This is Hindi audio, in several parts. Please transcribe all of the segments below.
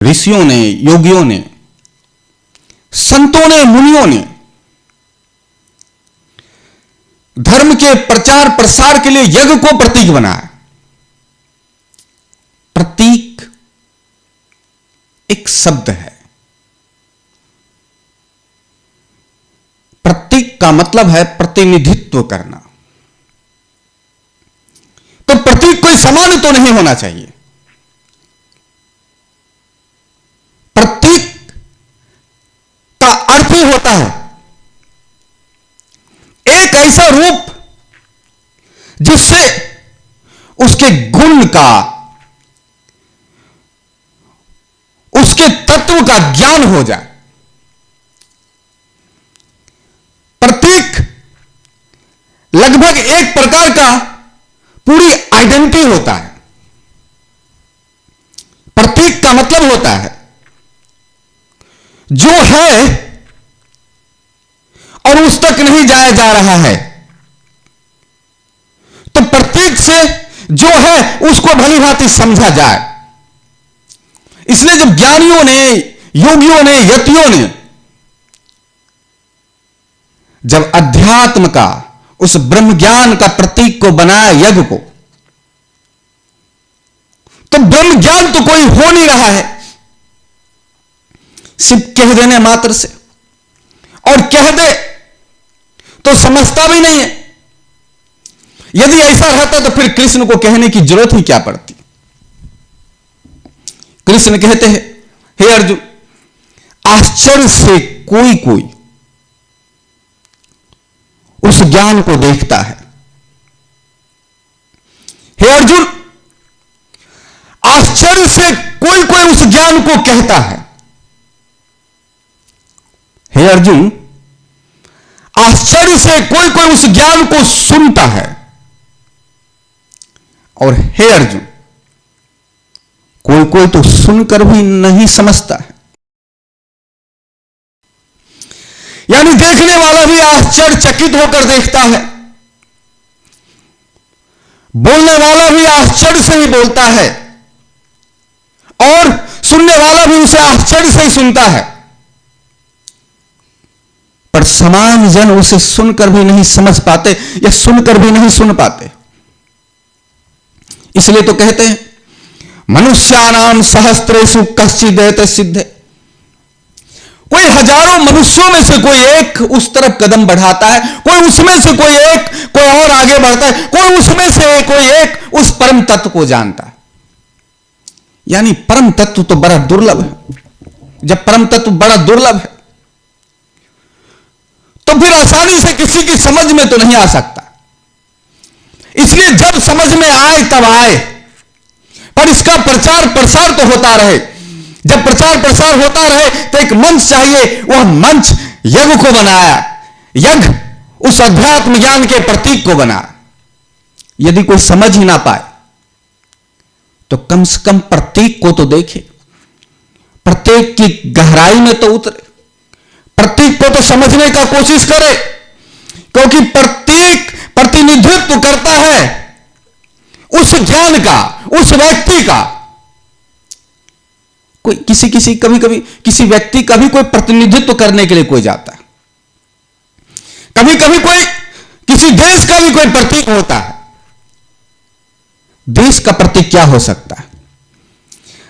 ऋषियों ने, योगियों ने, संतों ने, मुनियों ने धर्म के प्रचार प्रसार के लिए यज्ञ को प्रतीक बनाया। प्रतीक एक शब्द है। प्रतीक का मतलब है प्रतिनिधित्व करना। तो प्रतीक कोई समान तो नहीं होना चाहिए। प्रतीक का अर्थ ही होता है एक ऐसा रूप जिससे उसके गुण का, उसके तत्व का ज्ञान हो जाए। प्रतीक लगभग एक प्रकार का पूरी आइडेंटिटी होता है। प्रतीक का मतलब होता है जो है और उस तक नहीं जाया जा रहा है, तो प्रतीक से जो है उसको भली भांति समझा जाए। इसलिए जब ज्ञानियों ने, योगियों ने, यतियों ने जब अध्यात्म का, उस ब्रह्म ज्ञान का प्रतीक को बनाया यज्ञ को, तो ब्रह्म ज्ञान तो कोई हो नहीं रहा है सिर्फ कह देने मात्र से, और कह दे तो समझता भी नहीं है। यदि ऐसा रहता तो फिर कृष्ण को कहने की जरूरत ही क्या पड़ती। कृष्ण कहते हैं, हे अर्जुन, आश्चर्य से कोई कोई उस ज्ञान को देखता है। हे अर्जुन, आश्चर्य से कोई कोई उस ज्ञान को कहता है। हे अर्जुन, आश्चर्य से कोई कोई उस ज्ञान को सुनता है। और हे अर्जुन, कोई कोई तो सुनकर भी नहीं समझता है। यानी देखने वाला भी आश्चर्यचकित होकर देखता है, बोलने वाला भी आश्चर्य से ही बोलता है, और सुनने वाला भी उसे आश्चर्य से ही सुनता है। पर समान जन उसे सुनकर भी नहीं समझ पाते या सुनकर भी नहीं सुन पाते। इसलिए तो कहते हैं, मनुष्यानाम सहस्त्रेषु कश्चिदेत सिद्धे। कोई हजारों मनुष्यों में से कोई एक उस तरफ कदम बढ़ाता है, कोई उसमें से कोई एक, कोई और आगे बढ़ता है, कोई उसमें से कोई एक उस परम तत्व को जानता है। यानी परम तत्व तो बड़ा दुर्लभ है। जब परम तत्व बड़ा दुर्लभ है तो फिर आसानी से किसी की समझ में तो नहीं आ सकता। इसलिए जब समझ में आए तब आए, पर इसका प्रचार प्रसार तो होता रहे। जब प्रचार प्रसार होता रहे तो एक मंच चाहिए। वह मंच यज्ञ को बनाया। यज्ञ उस अध्यात्म ज्ञान के प्रतीक को बनाया। यदि कोई समझ ही ना पाए तो कम से कम प्रतीक को तो देखे, प्रतीक की गहराई में तो उतरे, प्रतीक को तो समझने का कोशिश करे, क्योंकि प्रतीक प्रतिनिधित्व करता है उस ज्ञान का, उस व्यक्ति का। कोई कभी कभी किसी व्यक्ति का भी कोई प्रतिनिधित्व करने के लिए कोई जाता है। कभी कभी कोई किसी देश का भी कोई प्रतीक होता है। देश का प्रतीक क्या हो सकता है?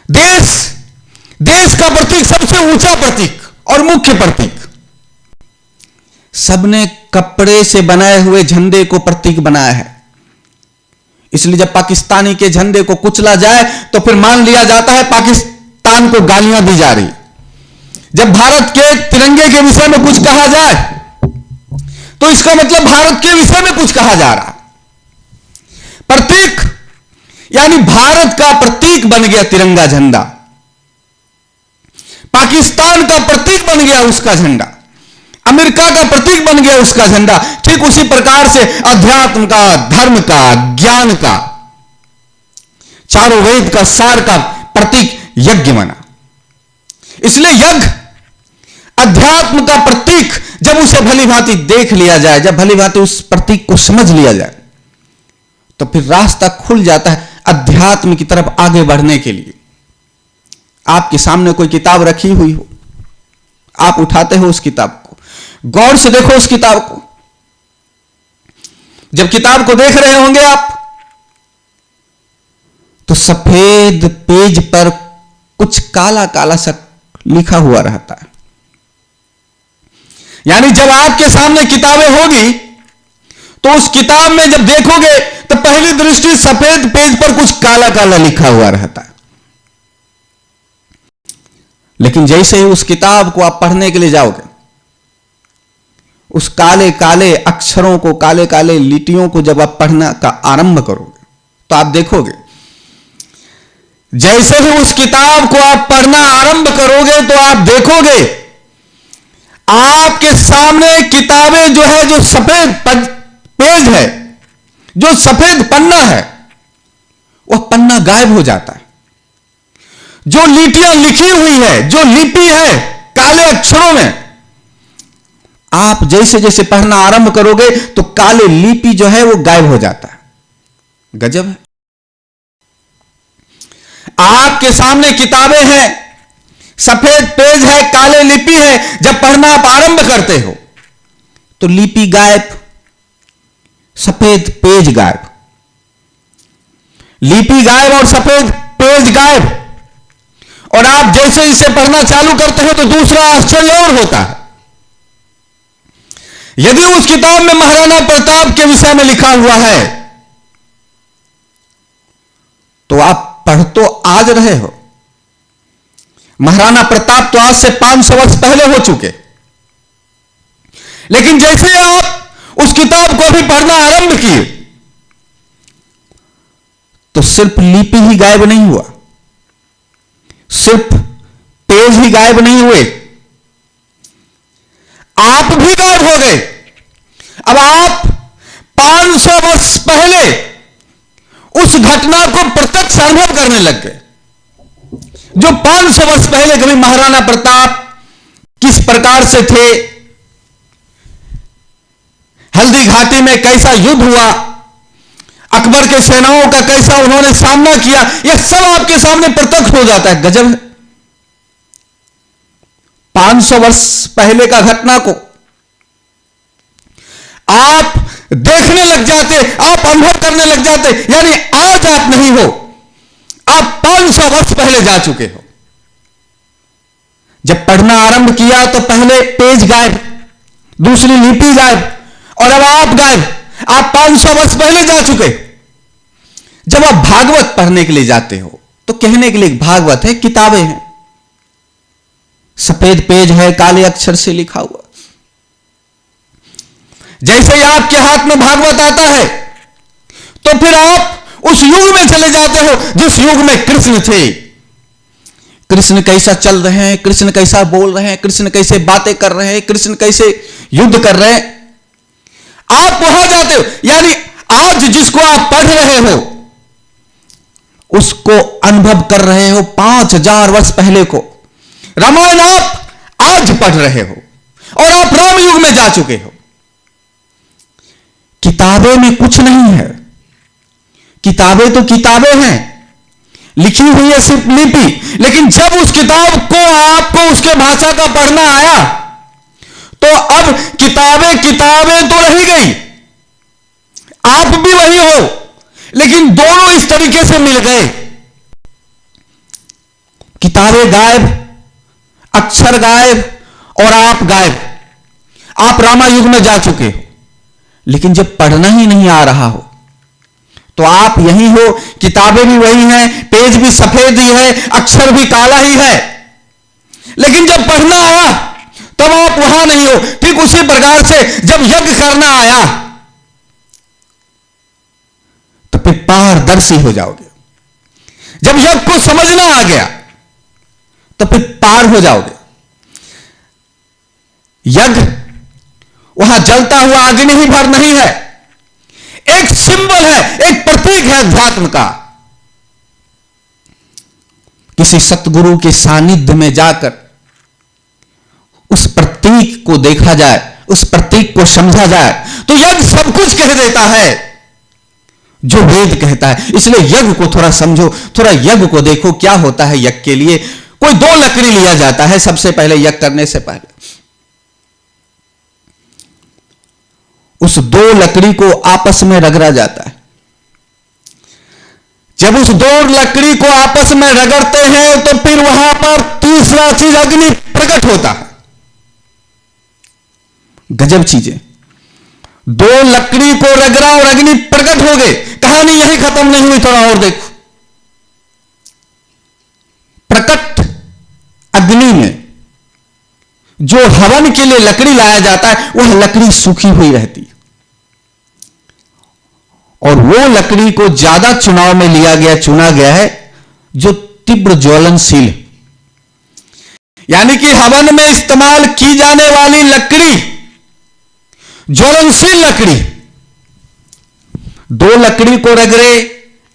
देश का प्रतीक सबसे ऊंचा प्रतीक और मुख्य प्रतीक। सबने कपड़े से बनाए हुए झंडे को प्रतीक बनाया है। इसलिए जब पाकिस्तानी के झंडे को कुचला जाए तो फिर मान लिया जाता है पाकिस्तान को गालियां दी जा रही। जब भारत के तिरंगे के विषय में कुछ कहा जाए तो इसका मतलब भारत के विषय में कुछ कहा जा रहा। प्रतीक यानी भारत का प्रतीक बन गया तिरंगा झंडा, पाकिस्तान का प्रतीक बन गया उसका झंडा, अमेरिका का प्रतीक बन गया उसका झंडा। ठीक उसी प्रकार से अध्यात्म का, धर्म का, ज्ञान का, चारों वेद का सार का प्रतीक यज्ञ बना। इसलिए यज्ञ अध्यात्म का प्रतीक जब उसे भली भांति देख लिया जाए, जब भली भांति उस प्रतीक को समझ लिया जाए, तो फिर रास्ता खुल जाता है अध्यात्म की तरफ आगे बढ़ने के लिए। आपके सामने कोई किताब रखी हुई हो, आप उठाते हो उस किताब को, गौर से देखो उस किताब को। जब किताब को देख रहे होंगे आप, तो सफेद पेज पर कुछ काला काला सा लिखा हुआ रहता है। यानी जब आपके सामने किताबें होगी तो उस किताब में जब देखोगे तो पहली दृष्टि सफेद पेज पर कुछ काला काला लिखा हुआ रहता है। लेकिन जैसे ही उस किताब को आप पढ़ने के लिए जाओगे, उस काले काले अक्षरों को, काले काले लिटियों को जब आप पढ़ना का आरंभ करोगे, तो आप देखोगे जैसे ही उस किताब को आप पढ़ना आरंभ करोगे तो आप देखोगे आपके सामने किताबें जो है, जो सफेद पेज है, जो सफेद पन्ना है, वह पन्ना गायब हो जाता है। जो लिटियां लिखी हुई है, जो लिपि है काले अक्षरों में, आप जैसे जैसे पढ़ना आरंभ करोगे तो काले लिपि जो है वो गायब हो जाता है। गजब है। आपके सामने किताबें हैं, सफेद पेज है, काले लिपि है, जब पढ़ना आप आरंभ करते हो तो लिपि गायब, सफेद पेज गायब, लिपि गायब और सफेद पेज गायब। और आप जैसे इसे पढ़ना चालू करते हो तो दूसरा आश्चर्य और होता है। यदि उस किताब में महाराणा प्रताप के विषय में लिखा हुआ है तो आप पढ़ तो आज रहे हो, महाराणा प्रताप तो आज से 500 वर्ष पहले हो चुके, लेकिन जैसे आप उस किताब को भी पढ़ना आरंभ किए तो सिर्फ लिपि ही गायब नहीं हुआ, सिर्फ पेज ही गायब नहीं हुए, आप भी गायब हो गए। अब आप 500 वर्ष पहले उस घटना को प्रत्यक्ष अनुभव करने लग गए, जो 500 वर्ष पहले कभी महाराणा प्रताप किस प्रकार से थे, हल्दी घाटी में कैसा युद्ध हुआ, अकबर के सेनाओं का कैसा उन्होंने सामना किया, यह सब आपके सामने प्रत्यक्ष हो जाता है। गजब है। 500 वर्ष पहले का घटना को आप देखने लग जाते, आप अनुभव करने लग जाते, यानी आज आप नहीं हो, आप 500 वर्ष पहले जा चुके हो। जब पढ़ना आरंभ किया तो पहले पेज गायब, दूसरी लिपि गायब, और अब आप गायब, आप 500 वर्ष पहले जा चुके। जब आप भागवत पढ़ने के लिए जाते हो तो कहने के लिए भागवत है, किताबें हैं, सफेद पेज है, काले अक्षर से लिखा हुआ। जैसे ही आपके हाथ में भागवत आता है तो फिर आप उस युग में चले जाते हो जिस युग में कृष्ण थे। कृष्ण कैसा चल रहे हैं, कृष्ण कैसा बोल रहे हैं, कृष्ण कैसे बातें कर रहे हैं, कृष्ण कैसे युद्ध कर रहे हैं, आप वहां जाते हो। यानी आज जिसको आप पढ़ रहे हो उसको अनुभव कर रहे हो 5000 वर्ष पहले को। रामायण आप आज पढ़ रहे हो और आप राम युग में जा चुके हो। किताबें में कुछ नहीं है, किताबें तो किताबें हैं, लिखी हुई है सिर्फ लिपि, लेकिन जब उस किताब को आपको उसके भाषा का पढ़ना आया तो अब किताबें किताबें तो रह गई, आप भी वही हो, लेकिन दोनों इस तरीके से मिल गए। किताबें गायब, अक्षर गायब और आप गायब। आप रामायुग में जा चुके हो, लेकिन जब पढ़ना ही नहीं आ रहा हो तो आप यही हो, किताबें भी वही हैं, पेज भी सफेद ही है, अक्षर भी काला ही है, लेकिन जब पढ़ना आया तब आप वहां नहीं हो। ठीक उसी प्रकार से जब यज्ञ करना आया तो फिर पारदर्शी हो जाओगे। जब यज्ञ को समझना आ गया तो फिर पार हो जाओगे। यज्ञ वहां जलता हुआ अग्नि ही भर नहीं है, एक सिंबल है, एक प्रतीक है अध्यात्म का। किसी सतगुरु के सानिध्य में जाकर उस प्रतीक को देखा जाए, उस प्रतीक को समझा जाए तो यज्ञ सब कुछ कह देता है जो वेद कहता है। इसलिए यज्ञ को थोड़ा समझो, थोड़ा यज्ञ को देखो, क्या होता है यज्ञ के लिए, कोई 2 लकड़ी लिया जाता है सबसे पहले यज्ञ करने से पहले। उस 2 लकड़ी को आपस में रगड़ा जाता है। जब उस 2 लकड़ी को आपस में रगड़ते हैं तो फिर वहां पर तीसरा चीज अग्नि प्रकट होता है। गजब चीजें। 2 लकड़ी को रगड़ा और अग्नि प्रकट हो गए। कहानी यही खत्म नहीं हुई, थोड़ा और देखो। प्रकट अग्नि में जो हवन के लिए लकड़ी लाया जाता है वह लकड़ी सूखी हुई रहती है, और वो लकड़ी को ज्यादा चुनाव में चुना गया है जो तीव्र ज्वलनशील है। यानी कि हवन में इस्तेमाल की जाने वाली लकड़ी ज्वलनशील लकड़ी। 2 लकड़ी को रगड़े,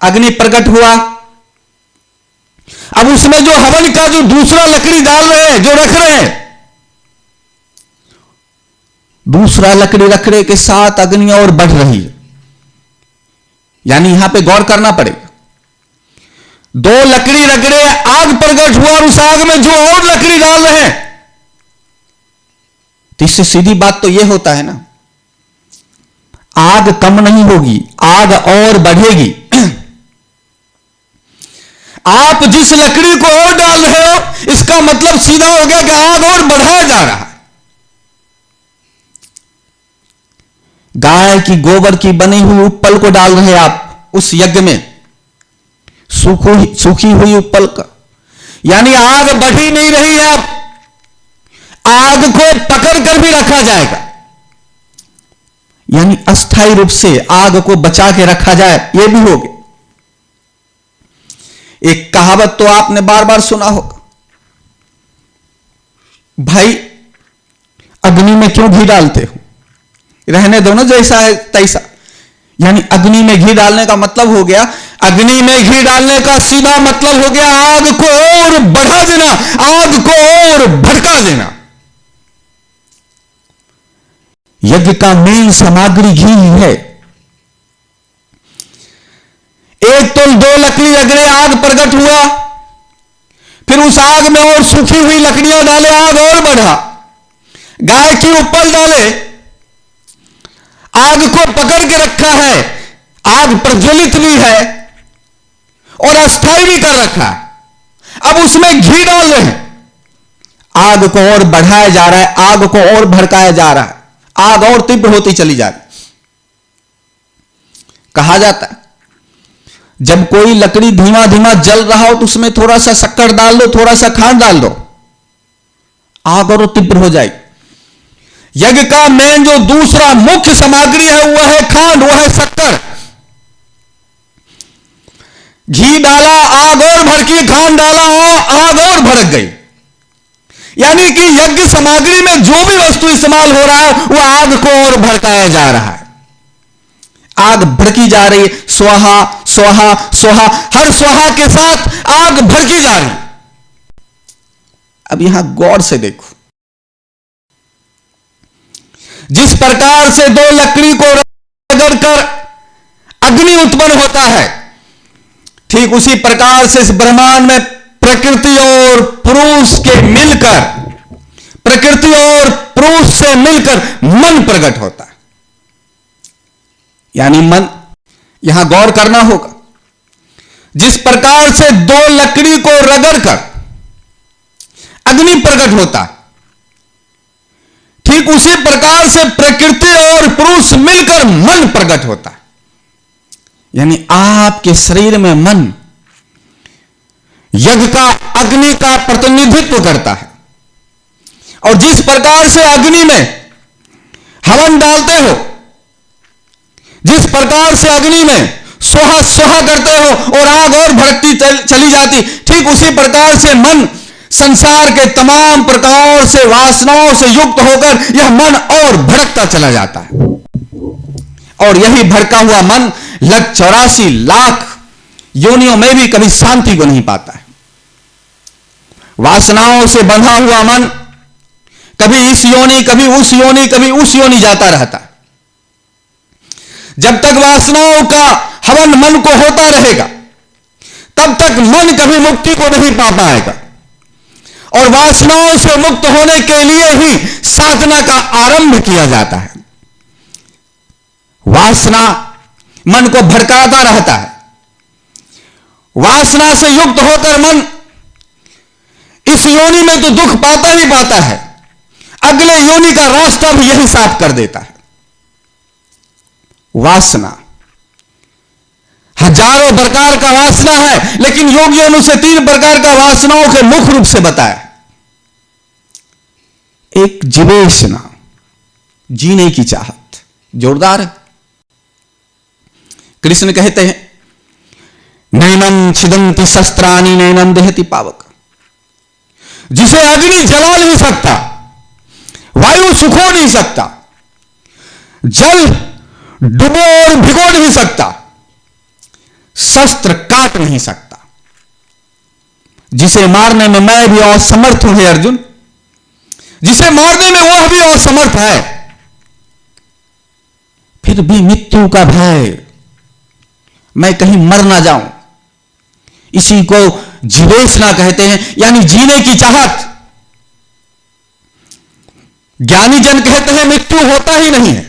अग्नि प्रकट हुआ। अब उसमें जो हवन का जो दूसरा लकड़ी डाल रहे हैं, जो रख रहे हैं, दूसरा लकड़ी रखने के साथ अग्नि और बढ़ रही है। यानी यहां पे गौर करना पड़ेगा। 2 लकड़ी रगड़े, आग प्रकट हुआ, और उस आग में जो और लकड़ी डाल रहे हैं, तो इससे सीधी बात तो यह होता है ना, आग कम नहीं होगी, आग और बढ़ेगी। आप जिस लकड़ी को और डाल रहे हो, इसका मतलब सीधा हो गया कि आग और बढ़ाया जा रहा है। गाय की गोबर की बनी हुई उपल को डाल रहे आप उस यज्ञ में, सूखी हुई उपल का, यानी आग बढ़ ही नहीं रही है। अब आग को पकड़ कर भी रखा जाएगा, यानी अस्थायी रूप से आग को बचा के रखा जाए, यह भी होगा। एक कहावत तो आपने बार बार सुना होगा, भाई अग्नि में क्यों घी डालते हो, रहने दो ना जैसा है तैसा। यानी अग्नि में घी डालने का मतलब हो गया, अग्नि में घी डालने का सीधा मतलब हो गया आग को और बढ़ा देना, आग को और भड़का देना। यज्ञ का मेन सामग्री घी ही है। एक तो 2 लकड़ी रगड़े, आग प्रकट हुआ, फिर उस आग में और सूखी हुई लकड़ियां डाले, आग और बढ़ा। गाय की उपल डाले, आग को पकड़ के रखा है, आग प्रज्वलित भी है और अस्थायी भी कर रखा है। अब उसमें घी डाल रहे हैं, आग को और बढ़ाया जा रहा है, आग को और भड़काया जा रहा है, आग और तीव्र होती चली जा रही। कहा जाता है जब कोई लकड़ी धीमा धीमा जल रहा हो तो उसमें थोड़ा सा शक्कर डाल दो, थोड़ा सा खांड डाल दो, आग और तीव्र हो जाएगी। यज्ञ का मेन जो दूसरा मुख्य सामग्री है वह है खांड, वह है शक्कर। घी डाला, आग और भड़की, खांड डाला और आग और भड़क गई। यानी कि यज्ञ सामग्री में जो भी वस्तु इस्तेमाल हो रहा है वह आग को और भड़काया जा रहा है, आग भड़की जा रही है। स्वाहा स्वाहा स्वाहा, हर स्वाहा के साथ आग भड़की जा रही। अब यहां गौर से देखो, जिस प्रकार से 2 लकड़ी को रगड़कर अग्नि उत्पन्न होता है, ठीक उसी प्रकार से इस ब्रह्मांड में प्रकृति और पुरुष के मिलकर, प्रकृति और पुरुष से मिलकर मन प्रकट होता है। यानी मन, यहां गौर करना होगा, जिस प्रकार से 2 लकड़ी को रगड़कर अग्नि प्रकट होता है, ठीक उसी प्रकार से प्रकृति और पुरुष मिलकर मन प्रकट होता है। यानी आपके शरीर में मन यज्ञ का, अग्नि का प्रतिनिधित्व करता है। और जिस प्रकार से अग्नि में हवन डालते हो, जिस प्रकार से अग्नि में स्वाहा स्वाहा करते हो और आग और भड़कती चली जाती, ठीक उसी प्रकार से मन संसार के तमाम प्रकार से वासनाओं से युक्त होकर यह मन और भड़कता चला जाता है। और यही भड़का हुआ मन 84 लाख योनियों में भी कभी शांति को नहीं पाता है। वासनाओं से बंधा हुआ मन कभी इस योनि, कभी उस योनि, कभी उस योनि जाता रहता है। जब तक वासनाओं का हवन मन को होता रहेगा, तब तक मन कभी मुक्ति को नहीं पा पाएगा। और वासनाओं से मुक्त होने के लिए ही साधना का आरंभ किया जाता है। वासना मन को भटकाता रहता है। वासना से युक्त होकर मन इस योनि में तो दुख पाता ही पाता है, अगले योनि का रास्ता भी यही साफ कर देता है। वासना हजारों प्रकार का वासना है, लेकिन योगियों ने उसे 3 प्रकार का वासनाओं के मुख्य रूप से बताया। एक जीवेशना, जीने की चाहत, जोरदार है। कृष्ण कहते हैं नैनम छिदंती शस्त्राणि नैनम दहति पावक, जिसे अग्नि जला नहीं सकता, वायु सुखो नहीं सकता, जल डुबो और भिगो नहीं सकता, शस्त्र काट नहीं सकता, जिसे मारने में मैं भी असमर्थ हूं हे अर्जुन, जिसे मारने में वह भी असमर्थ है, फिर भी मृत्यु का भय, मैं कहीं मर ना जाऊं, इसी को जीवेशना कहते हैं, यानी जीने की चाहत। ज्ञानी जन कहते हैं मृत्यु होता ही नहीं है,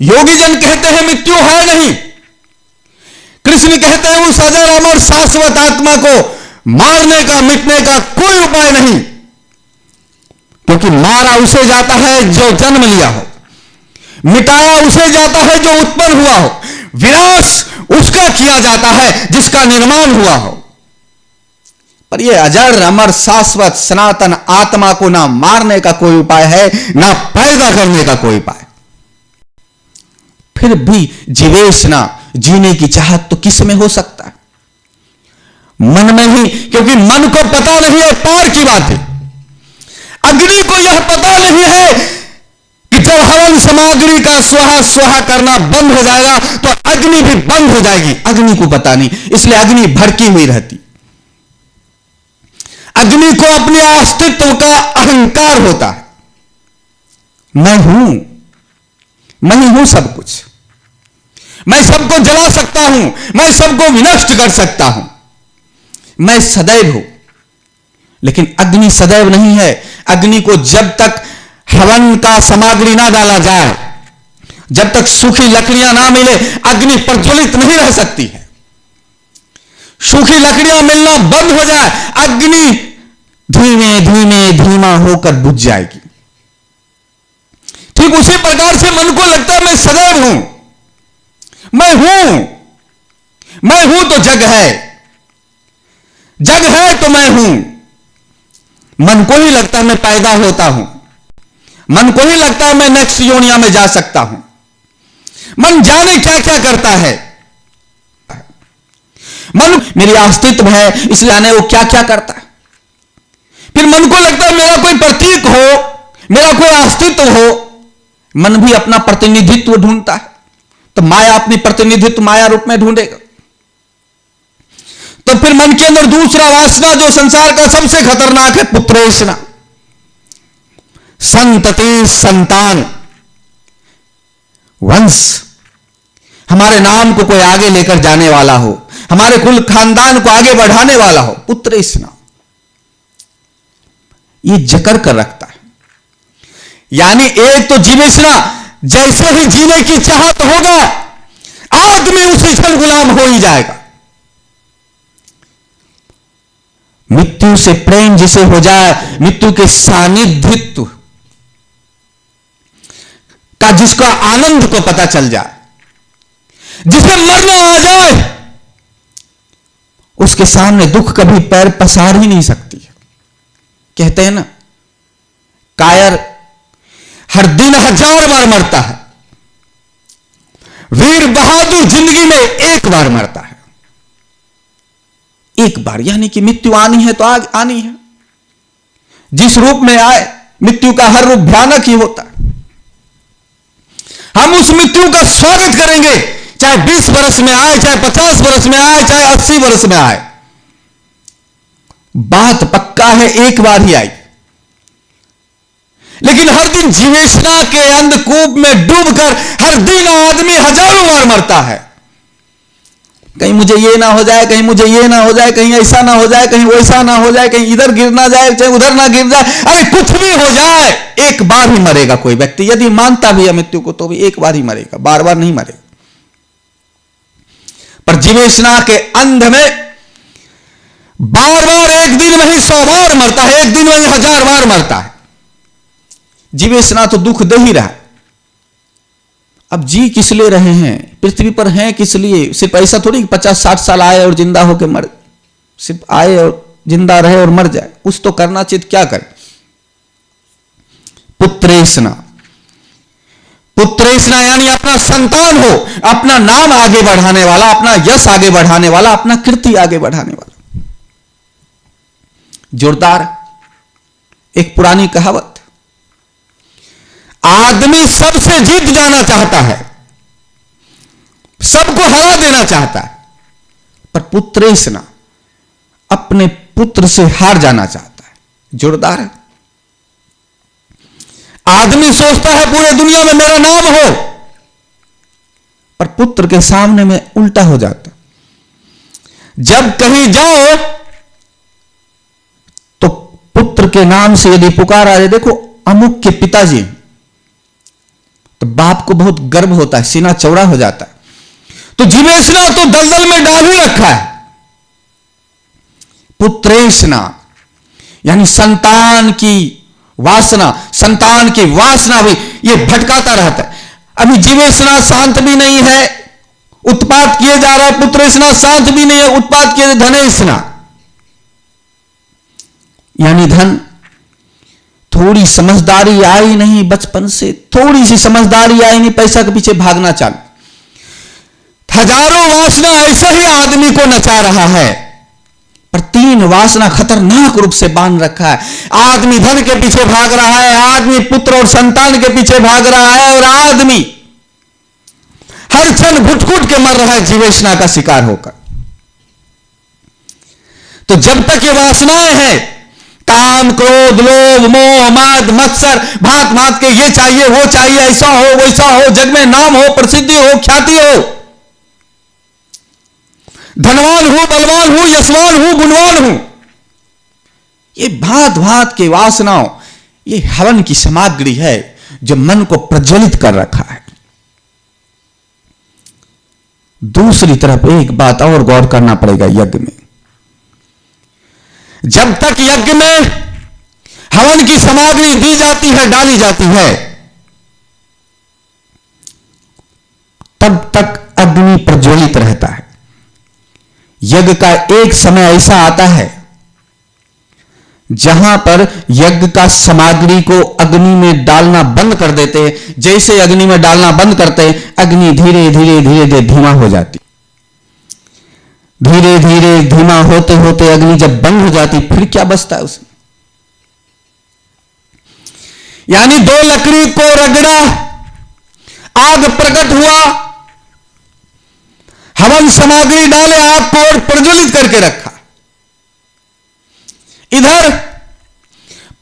योगी जन कहते हैं मृत्यु है नहीं। कृष्ण कहते हैं उस अजर अमर शाश्वत आत्मा को मारने का, मिटने का कोई उपाय नहीं, क्योंकि मारा उसे जाता है जो जन्म लिया हो, मिटाया उसे जाता है जो उत्पन्न हुआ हो, विनाश उसका किया जाता है जिसका निर्माण हुआ हो। पर यह अजर अमर शाश्वत सनातन आत्मा को ना मारने का कोई उपाय है, ना पैदा करने का कोई उपाय। फिर भी जीवेशना, जीने की चाहत तो किस में हो सकता है? मन में ही, क्योंकि मन को पता नहीं है पार की बात है। अग्नि को यह पता नहीं है कि जब हवन सामग्री का स्वाहा स्वाहा करना बंद हो जाएगा तो अग्नि भी बंद हो जाएगी, अग्नि को पता नहीं, इसलिए अग्नि भड़की हुई रहती। अग्नि को अपने अस्तित्व का अहंकार होता है, मैं ही हूं सब कुछ, मैं सबको जला सकता हूं, मैं सबको विनष्ट कर सकता हूं, मैं सदैव हूं। लेकिन अग्नि सदैव नहीं है। अग्नि को जब तक हवन का सामग्री ना डाला जाए, जब तक सूखी लकड़ियां ना मिले, अग्नि प्रज्वलित नहीं रह सकती है। सूखी लकड़ियां मिलना बंद हो जाए, अग्नि धीमे धीमे धीमा होकर बुझ जाएगी। ठीक उसी प्रकार से मन को लगता है मैं सदैव हूं, मैं हूं तो जग है, जग है तो मैं हूं। मन को ही लगता है मैं पैदा होता हूं, मन को ही लगता है मैं नेक्स्ट योनिया में जा सकता हूं। मन जाने क्या क्या करता है, मन मेरी अस्तित्व है इसलिए आने वो क्या क्या करता है। फिर मन को लगता है मेरा कोई प्रतीक हो, मेरा कोई अस्तित्व हो, मन भी अपना प्रतिनिधित्व ढूंढता है, तो माया अपनी प्रतिनिधित्व माया रूप में ढूंढेगा। तो फिर मन के अंदर दूसरा वासना जो संसार का सबसे खतरनाक है, पुत्रेशना, संतति, संतान, वंश, हमारे नाम को कोई आगे लेकर जाने वाला हो, हमारे कुल खानदान को आगे बढ़ाने वाला हो, पुत्रेशना, ये जकड़ कर रखता है। यानी एक तो जीवेशना, जैसे ही जीने की चाहत होगा आग में उसी क्षण गुलाम हो ही जाएगा। मृत्यु से प्रेम जिसे हो जाए, मृत्यु के सानिध्यत्व का जिसका आनंद को पता चल जाए, जिसे मरना आ जाए, उसके सामने दुख कभी पैर पसार ही नहीं सकती है। कहते हैं ना, कायर हर दिन 1000 बार मरता है, वीर बहादुर जिंदगी में एक बार मरता है। एक बार, यानी कि मृत्यु आनी है तो आनी है। जिस रूप में आए, मृत्यु का हर रूप भयानक ही होता है। हम उस मृत्यु का स्वागत करेंगे, चाहे 20 वर्ष में आए, चाहे 50 वर्ष में आए, चाहे 80 वर्ष में आए। बात पक्का है एक बार ही आई। लेकिन हर दिन जीवेशना के अंधकूप में डूबकर हर दिन आदमी हजारों बार मरता है। कहीं मुझे ये ना हो जाए, कहीं मुझे ये ना हो जाए, कहीं ऐसा ना हो जाए, कहीं वैसा ना हो जाए, कहीं इधर गिर ना जाए, चाहे उधर ना गिर जाए। अरे कुछ भी हो जाए, एक बार ही मरेगा कोई व्यक्ति। यदि मानता भी है मृत्यु को तो भी एक बार ही मरेगा, बार बार नहीं मरेगा। पर जीवेशना के अंध में बार बार एक दिन में ही 100 बार मरता है, एक दिन में ही 1000 बार मरता है। जीवेशना तो दुख दे ही रहा है। अब जी किस लिए रहे हैं, पृथ्वी पर हैं किस लिए? सिर्फ ऐसा थोड़ी 50-60 साल आए और जिंदा होकर मर, सिर्फ आए और जिंदा रहे और मर जाए। कुछ तो करना चाहिए, क्या करे? पुत्रेशना, पुत्रेशना यानी अपना संतान हो, अपना नाम आगे बढ़ाने वाला, अपना यश आगे बढ़ाने वाला, अपना कीर्ति आगे बढ़ाने वाला। जोरदार एक पुरानी कहावत, आदमी सबसे जीत जाना चाहता है, सबको हरा देना चाहता है, पर पुत्रेशना अपने पुत्र से हार जाना चाहता है। जोरदार है। आदमी सोचता है पूरे दुनिया में मेरा नाम हो, पर पुत्र के सामने में उल्टा हो जाता। जब कहीं जाओ तो पुत्र के नाम से यदि पुकार आ जाए, देखो अमुक के पिताजी, तो बाप को बहुत गर्व होता है, सीना चौड़ा हो जाता है। तो जीवेशना तो दलदल में डाल ही रखा है। पुत्रेशना यानी संतान की वासना, संतान की वासना भी ये भटकाता रहता है। अभी जीवेशना शांत भी नहीं है, उत्पात किए जा रहा है। पुत्रेशना शांत भी नहीं है, उत्पात किए। धनेशना यानी धन, थोड़ी समझदारी आई नहीं बचपन से, थोड़ी सी समझदारी आई नहीं, पैसा के पीछे भागना चालू। हजारों वासना ऐसे ही आदमी को नचा रहा है, पर 3 वासना खतरनाक रूप से बांध रखा है। आदमी धन के पीछे भाग रहा है, आदमी पुत्र और संतान के पीछे भाग रहा है, और आदमी हर क्षण घुट-घुट के मर रहा है जीवेशना का शिकार होकर। तो जब तक ये वासनाएं हैं, काम, क्रोध, लोभ, मोह, मद, मत्सर, भांत भांत के ये चाहिए, वो चाहिए, ऐसा हो, वैसा हो, जग में नाम हो, प्रसिद्धि हो, ख्याति हो, धनवान हूं, बलवान हूं, यशवान हूं, गुणवान हूं, ये भांत भांत के वासनाओं, ये हवन की सामग्री है जो मन को प्रज्वलित कर रखा है। दूसरी तरफ एक बात और गौर करना पड़ेगा यज्ञ में। जब तक यज्ञ में हवन की सामग्री दी जाती है, डाली जाती है, तब तक अग्नि प्रज्वलित रहता है। यज्ञ का एक समय ऐसा आता है जहां पर यज्ञ का सामग्री को अग्नि में डालना बंद कर देते हैं। जैसे अग्नि में डालना बंद करते हैं, अग्नि धीरे धीरे धीरे धीरे धीमा हो जाती। धीरे धीरे धीमा होते होते अग्नि जब बंद हो जाती, फिर क्या बचता है उसमें? यानी 2 लकड़ी को रगड़ा, आग प्रकट हुआ, हवन सामग्री डाले, आग को और प्रज्वलित करके रखा। इधर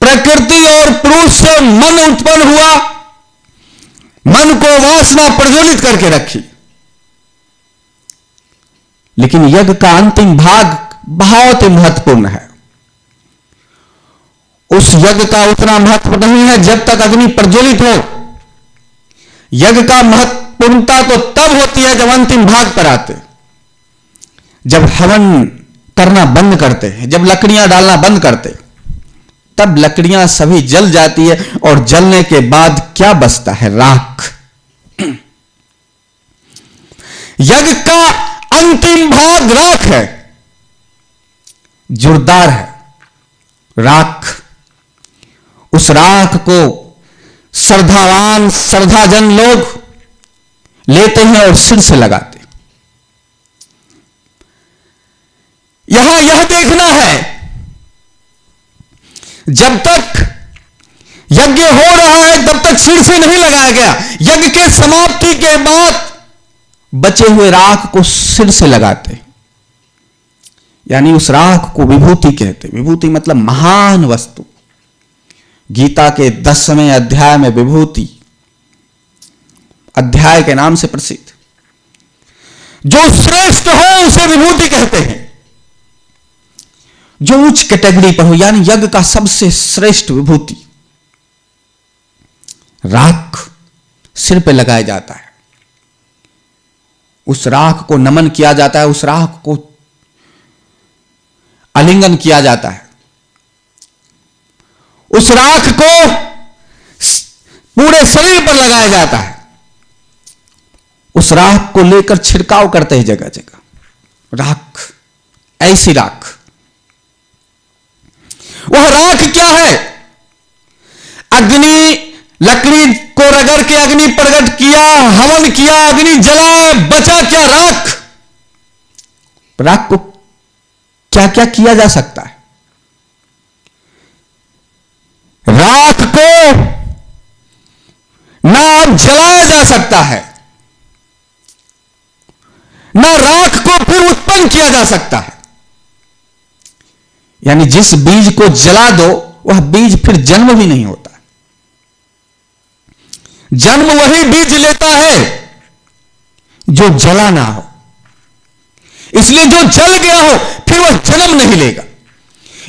प्रकृति और पुरुष से मन उत्पन्न हुआ, मन को वासना प्रज्वलित करके रखी। लेकिन यज्ञ का अंतिम भाग बहुत ही महत्वपूर्ण है। उस यज्ञ का उतना महत्व नहीं है जब तक अग्नि प्रज्वलित हो। यज्ञ का महत्वपूर्णता तो तब होती है जब अंतिम भाग पर आते, जब हवन करना बंद करते हैं, जब लकड़ियां डालना बंद करते, तब लकड़ियां सभी जल जाती है, और जलने के बाद क्या बचता है? राख। यज्ञ का अंतिम भाग राख है, जोरदार है। राख, उस राख को श्रद्धावान श्रद्धाजन लोग लेते हैं और सिर से लगाते। यहां यह देखना है, जब तक यज्ञ हो रहा है तब तक सिर से नहीं लगाया गया। यज्ञ के समाप्ति के बाद बचे हुए राख को सिर से लगाते, यानी उस राख को विभूति कहते। विभूति मतलब महान वस्तु। गीता के 10वें अध्याय में विभूति अध्याय के नाम से प्रसिद्ध। जो श्रेष्ठ हो उसे विभूति कहते हैं। जो उच्च कैटेगरी पर हो, यानी यज्ञ का सबसे श्रेष्ठ विभूति राख सिर पे लगाया जाता है। उस राख को नमन किया जाता है, उस राख को आलिंगन किया जाता है, उस राख को पूरे शरीर पर लगाया जाता है, उस राख को लेकर छिड़काव करते हैं जगह जगह। राख, ऐसी राख। वह राख क्या है? अग्नि, लकड़ी को रगड़ के अग्नि प्रकट किया, हवन किया, अग्नि जला, बचा क्या? राख। राख को क्या क्या किया जा सकता है? राख को ना जलाया जा सकता है, ना राख को फिर उत्पन्न किया जा सकता है। यानी जिस बीज को जला दो वह बीज फिर जन्म भी नहीं होता। जन्म वही बीज लेता है जो जला ना हो। इसलिए जो जल गया हो फिर वह जन्म नहीं लेगा।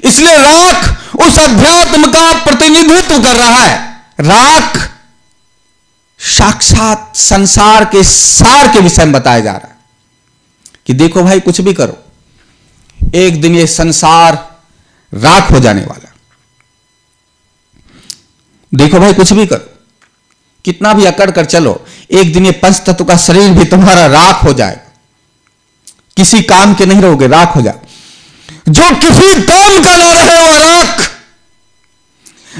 इसलिए राख उस अध्यात्म का प्रतिनिधित्व कर रहा है। राख साक्षात संसार के सार के विषय में बताया जा रहा है कि देखो भाई, कुछ भी करो, एक दिन ये संसार राख हो जाने वाला। देखो भाई, कुछ भी करो, कितना भी अकड़ कर चलो, एक दिन ये पंच तत्व का शरीर भी तुम्हारा राख हो जाएगा। किसी काम के नहीं रहोगे, राख हो जाए। जो किसी काम का ना रहे वो राख,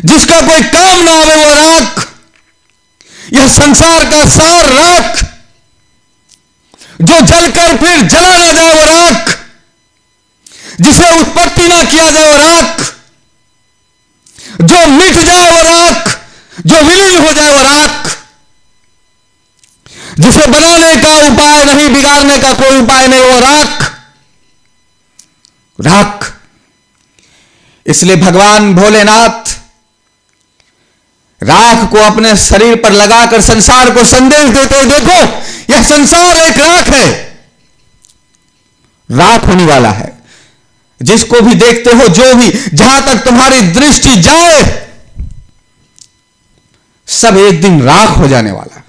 जिसका कोई काम ना आवे वो राख। यह संसार का सार राख। जो जलकर फिर जला ना जाए वो राख, जिसे उत्पत्ति ना किया जाए वो राख, जो मिट जाए वो राख, जो विलीन हो जाए वो राख, जिसे बनाने का उपाय नहीं, बिगाड़ने का कोई उपाय नहीं, वो राख। राख। इसलिए भगवान भोलेनाथ राख को अपने शरीर पर लगाकर संसार को संदेश देते हैं, देखो यह संसार एक राख है, राख होने वाला है। जिसको भी देखते हो, जो भी, जहां तक तुम्हारी दृष्टि जाए, सब एक दिन राख हो जाने वाला।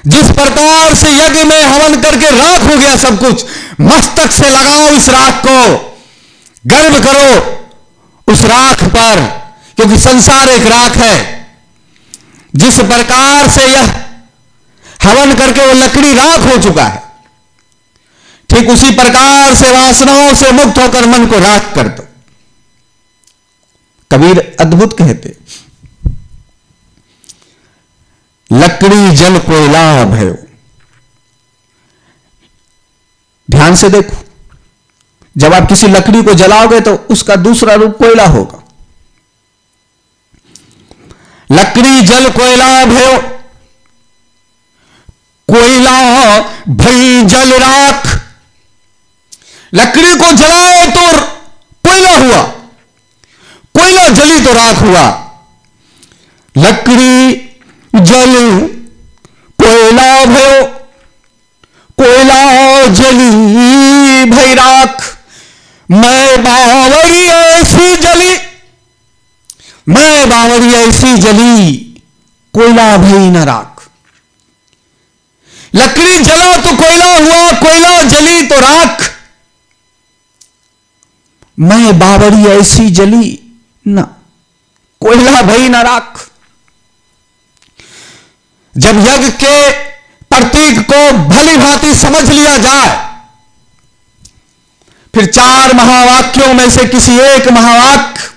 जिस प्रकार से यज्ञ में हवन करके राख हो गया सब कुछ, मस्तक से लगाओ इस राख को, गर्व करो उस राख पर, क्योंकि संसार एक राख है। जिस प्रकार से यह हवन करके वो लकड़ी राख हो चुका है, ठीक उसी प्रकार से वासनाओं से मुक्त होकर मन को राख कर दो। कबीर अद्भुत कहते, लकड़ी जल कोयला भयो। ध्यान से देखो, जब आप किसी लकड़ी को जलाओगे तो उसका दूसरा रूप कोयला होगा। लकड़ी जल कोयला भयो, कोयला भई जल राख। लकड़ी को जलाओ तो कोयला हुआ, कोयला जली तो राख हुआ। लकड़ी जल कोयला भयो, कोयला जली भई राख। मैं बावरी ऐसी जली, मैं बावरी ऐसी जली, कोयला भई न राख। लकड़ी जला तो कोयला हुआ, कोयला जली तो राख। मैं बावरी ऐसी जली न, कोयला भई न राख। जब यज्ञ के प्रतीक को भली भांति समझ लिया जाए, फिर चार महावाक्यों में से किसी एक महावाक्य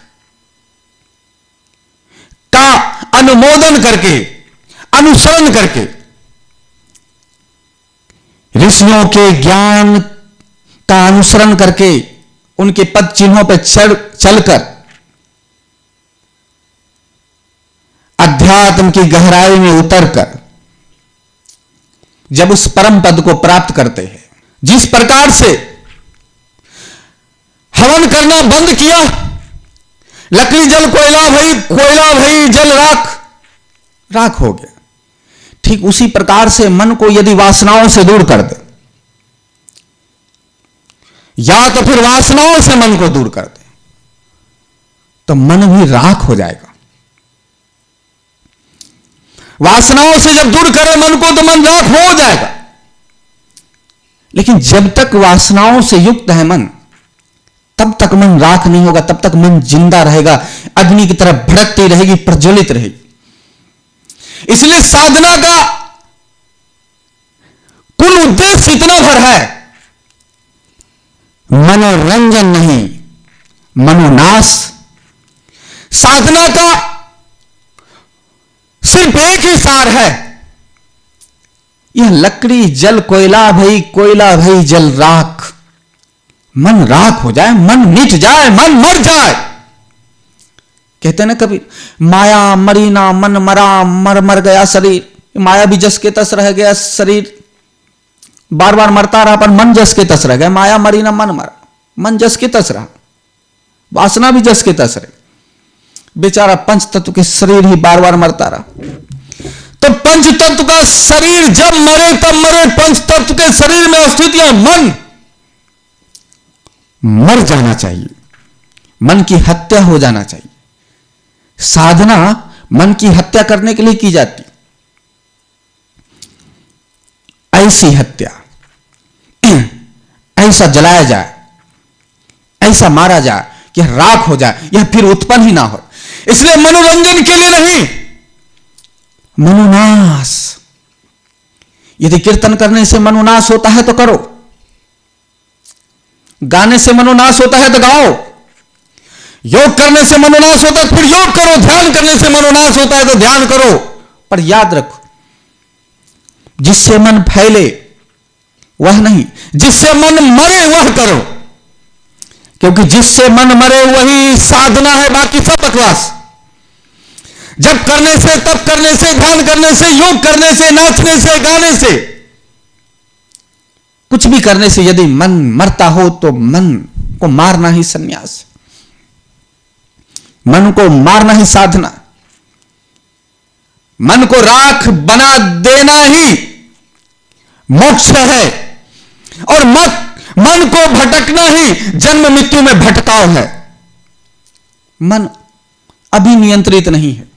का अनुमोदन करके, अनुसरण करके, ऋषियों के ज्ञान का अनुसरण करके, उनके पद चिन्हों पर चलकर अध्यात्म की गहराई में उतरकर जब उस परम पद को प्राप्त करते हैं, जिस प्रकार से हवन करना बंद किया, लकड़ी जल कोयला भई, कोयला भई जल राख, राख हो गया। ठीक उसी प्रकार से मन को यदि वासनाओं से दूर कर दे, या तो फिर वासनाओं से मन को दूर कर दे, तो मन भी राख हो जाएगा। वासनाओं से जब दूर करे मन को तो मन राख हो जाएगा। लेकिन जब तक वासनाओं से युक्त है मन, तब तक मन राख नहीं होगा, तब तक मन जिंदा रहेगा, अग्नि की तरह भड़कती रहेगी, प्रज्वलित रहेगी। इसलिए साधना का कुल उद्देश्य इतना भर है, मनोरंजन नहीं, मनोनाश। साधना का सिर्फ एक ही सार है, यह लकड़ी जल कोयला भई, कोयला भई जल राख। मन राख हो जाए, मन मिट जाए, मन मर जाए। कहते ना कभी, माया मरी ना मन मरा, मर मर गया शरीर। माया भी जस के तस रह गया, शरीर बार बार मरता रहा, पर मन जस के तस रह गया। माया मरी ना मन मरा, मन जस के तस रहा, वासना भी जस के तस रहे। बेचारा पंच तत्व के शरीर ही बार बार मरता रहा। तो पंच तत्व का शरीर जब मरे तब मरे, पंच तत्व के शरीर में स्थित यह मन मर जाना चाहिए, मन की हत्या हो जाना चाहिए। साधना मन की हत्या करने के लिए की जाती, ऐसी हत्या, ऐसा जलाया जाए, ऐसा मारा जाए कि राख हो जाए, यह फिर उत्पन्न ही ना हो। इसलिए मनोरंजन के लिए नहीं, मनोनाश। यदि कीर्तन करने से मनोनाश होता है तो करो, गाने से मनोनाश होता है तो गाओ, योग करने से मनोनाश होता है फिर योग करो, ध्यान करने से मनोनाश होता है तो ध्यान करो। पर याद रखो, जिससे मन फैले वह नहीं, जिससे मन मरे वह करो। क्योंकि जिससे मन मरे वही साधना है, बाकी सब बकवास। जब करने से, तब करने से, ध्यान करने से, योग करने से, नाचने से, गाने से, कुछ भी करने से यदि मन मरता हो तो मन को मारना ही संन्यास, मन को मारना ही साधना, मन को राख बना देना ही मोक्ष है। और मन को भटकना ही जन्म मृत्यु में भटकाव है। मन अभी नियंत्रित नहीं है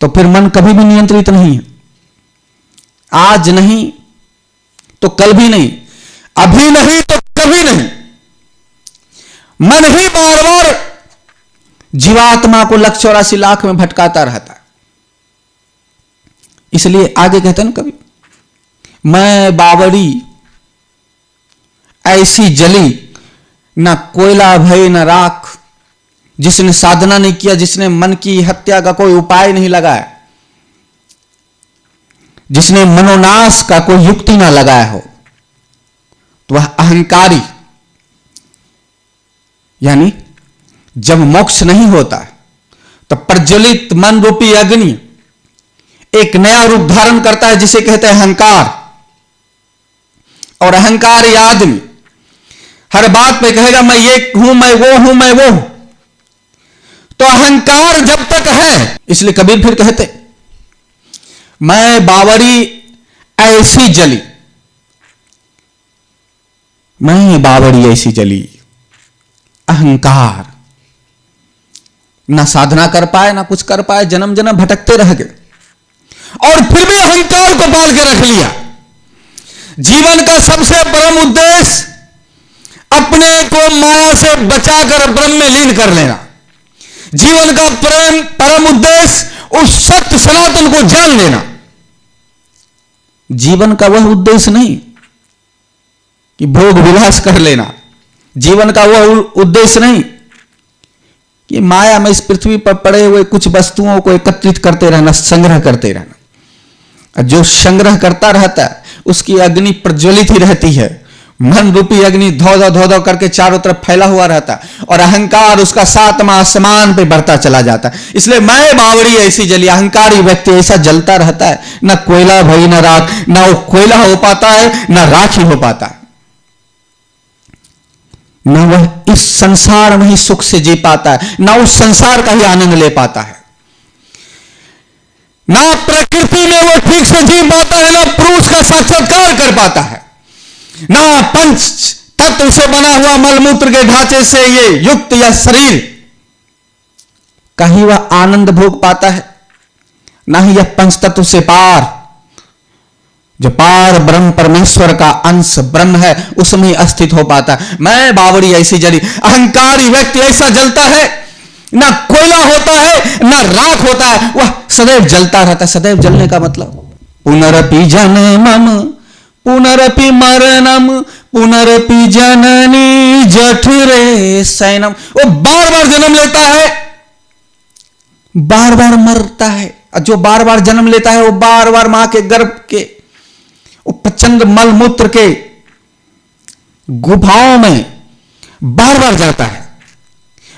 तो फिर मन कभी भी नियंत्रित नहीं है। आज नहीं तो कल भी नहीं, अभी नहीं तो कभी नहीं। मन ही बार बार जीवात्मा को 184,00,000 में भटकाता रहता है। इसलिए आगे कहते हैं ना कभी, मैं बावड़ी ऐसी जली, ना कोयला भय न राख। जिसने साधना नहीं किया, जिसने मन की हत्या का कोई उपाय नहीं लगाया, जिसने मनोनाश का कोई युक्ति ना लगाया हो, तो वह अहंकारी, यानी जब मोक्ष नहीं होता तो प्रज्वलित मन रूपी अग्नि एक नया रूप धारण करता है जिसे कहते हैं अहंकार। और अहंकार यह आदमी हर बात पे कहेगा मैं ये हूं, मैं वो हूं, मैं वो हूं। तो अहंकार जब तक है, इसलिए कबीर फिर कहते मैं बावड़ी ऐसी जली, मैं बावड़ी ऐसी जली। अहंकार ना साधना कर पाए, ना कुछ कर पाए, जन्म जन्म भटकते रह गए और फिर भी अहंकार को पाल के रख लिया। जीवन का सबसे परम उद्देश्य अपने को माया से बचाकर ब्रह्म में लीन कर लेना। जीवन का परम उद्देश्य उस सत्य सनातन को जान लेना। जीवन का वह उद्देश्य नहीं कि भोग विलास कर लेना। जीवन का वह उद्देश्य नहीं कि माया में इस पृथ्वी पर पड़े हुए कुछ वस्तुओं को एकत्रित करते रहना, संग्रह करते रहना। जो संग्रह करता रहता है उसकी अग्नि प्रज्वलित ही रहती है। मन रूपी अग्नि धो धो करके चारों तरफ फैला हुआ रहता है और अहंकार उसका 7वां आसमान पे बढ़ता चला जाता है। इसलिए मैं बावड़ी ऐसी जली, अहंकारी व्यक्ति ऐसा जलता रहता है, ना कोयला भई ना राख, ना वो कोयला हो पाता है ना राख ही हो पाता है, ना वह इस संसार में ही सुख से जी पाता है, ना उस संसार का ही आनंद ले पाता है, ना प्रकृति में वो ठीक से जी पाता है, ना पुरुष का साक्षात्कार कर पाता है, ना पंच तत्व से बना हुआ मलमूत्र के ढांचे से ये युक्त या शरीर का ही वह आनंद भोग पाता है, ना ही यह पंच तत्व से पार जो पार ब्रह्म परमेश्वर का अंश ब्रह्म है उसमें अस्थित हो पाता है। मैं बावड़ी ऐसी जली, अहंकारी व्यक्ति ऐसा जलता है, ना कोयला होता है ना राख होता है, वह सदैव जलता रहता है। सदैव जलने का मतलब पुनरपि जन्मम पुनरपि मरणम पुनरपि जननी जठरे शयनम। वो बार बार जन्म लेता है, बार बार मरता है। जो बार बार जन्म लेता है वो बार बार मां के गर्भ के प्रचंड मलमूत्र के गुफाओं में बार बार जाता है।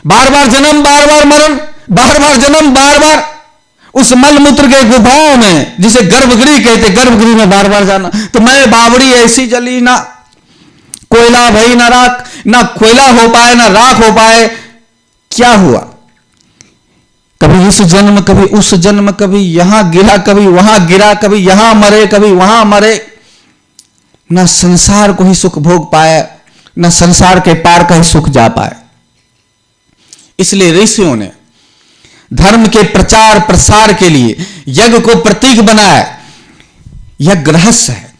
बार बार जन्म, बार बार मरण, बार बार जन्म, बार बार उस मलमूत्र के गुफाओं में, जिसे गर्भगृह कहते, गर्भगृह में बार बार जाना। तो मैं बावड़ी ऐसी जली, ना कोयला भई ना राख, ना कोयला हो पाए ना राख हो पाए। क्या हुआ? कभी इस जन्म कभी उस जन्म, कभी यहां गिरा कभी वहां गिरा, कभी यहां मरे कभी वहां मरे। ना संसार को ही सुख भोग पाए, ना संसार के पार का ही सुख जा पाए। इसलिए ऋषियों ने धर्म के प्रचार प्रसार के लिए यज्ञ को प्रतीक बनाया। यज्ञ रहस्य है,